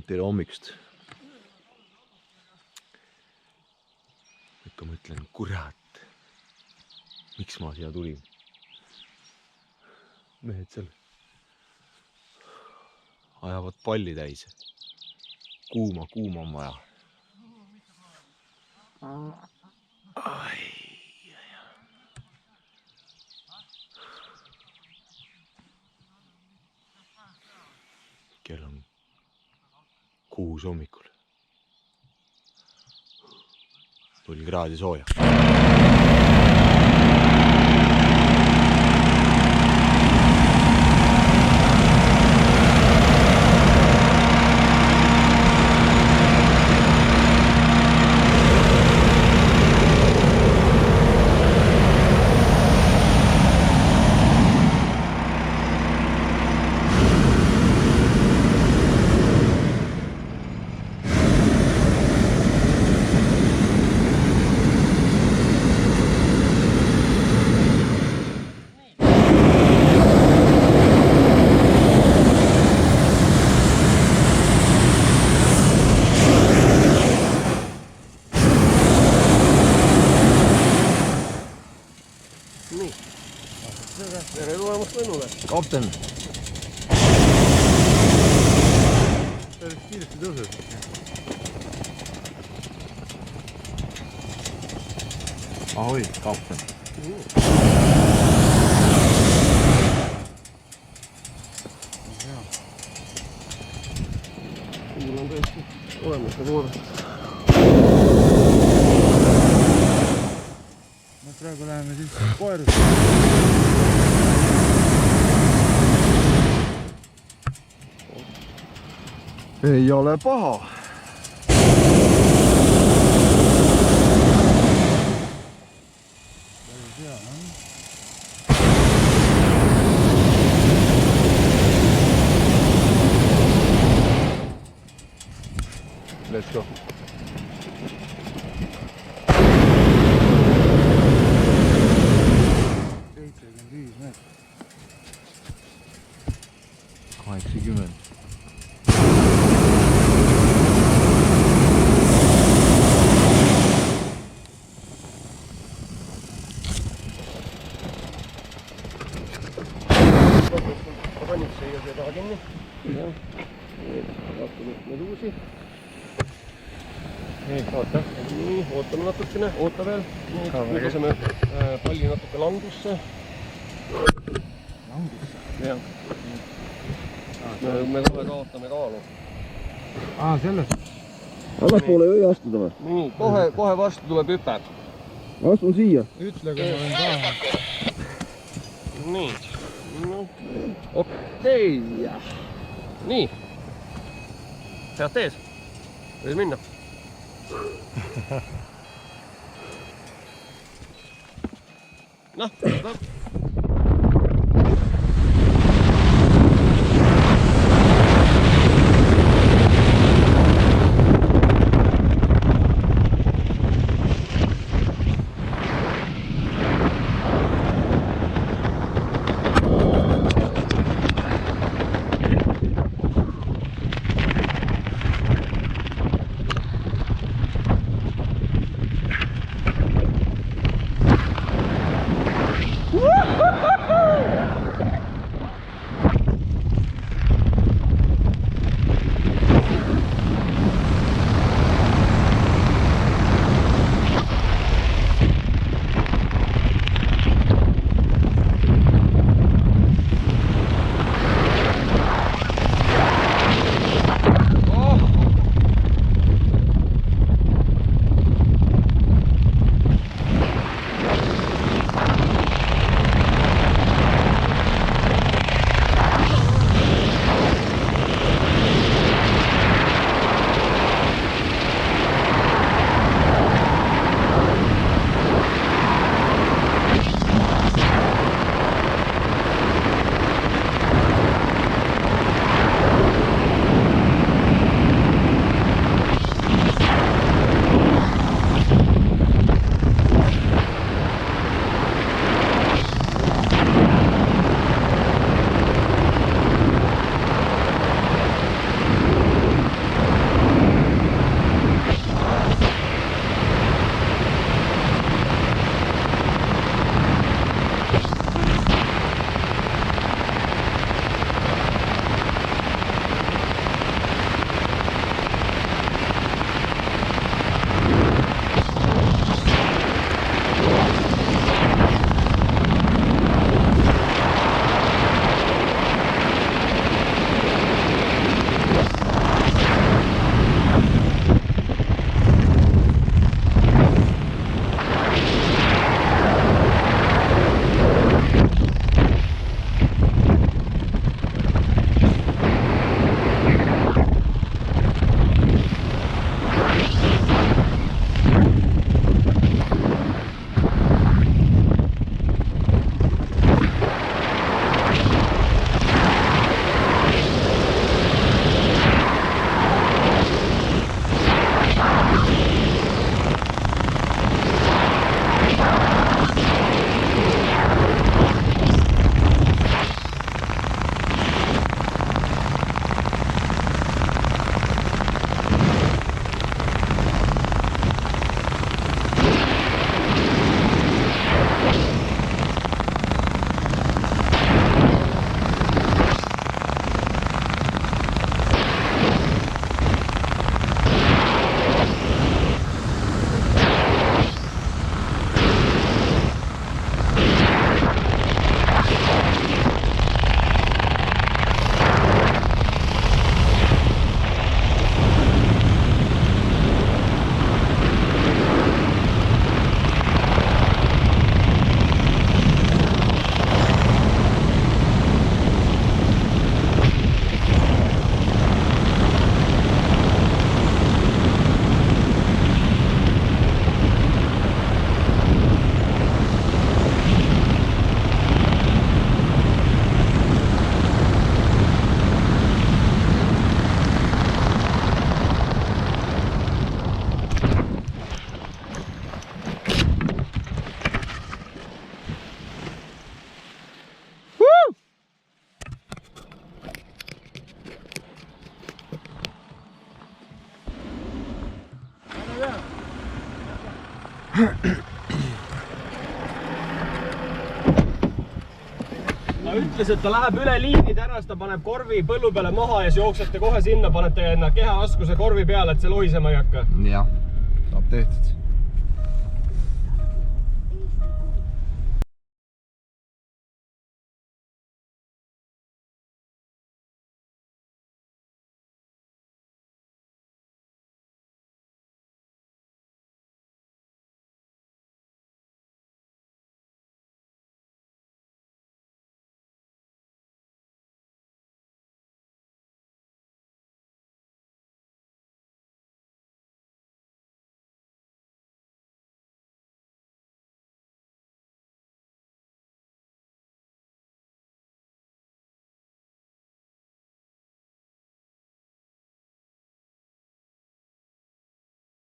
tere hommikust. Ikka mõtlen, kurat, miks ma siia tulin. Mehed seal ajavad palli täis. Kuuma on vaja. Kell on 6 hommikul. 0 kraadi sooja. Nii. Tere tulemast lennule. Kapten. Päris kiiresti tõuseb. Ahoi, kapten. Kuul on tõesti olemas ka koor. Praegu läheme siis koerust. Ei ole paha. Päris hea, Let's go. Ma panin siia seda kinni. Vaatame neid uusi. Nii, oota. Nii, ootame natukene. Oota veel. Nüüd laseme palli natuke langusse. Langusse? Jah. Me kohe kaotame kaalu. Selles? Allaspoole ei või astuda või? Nii, kohe vastu tuleb hüpe. Astun siia. Ütle, kui ma olen taha. Nii. No, okei. Nii. Sead ees. Võid minna. Noh. Woohoo! ta ütles, et ta läheb üle liini tänas, ta paneb korvi põllu peale maha ja siis jooksete kohe sinna, panete enda kehaaskuse korvi peale, et see lohisema ei hakka. jah, saab tehtud.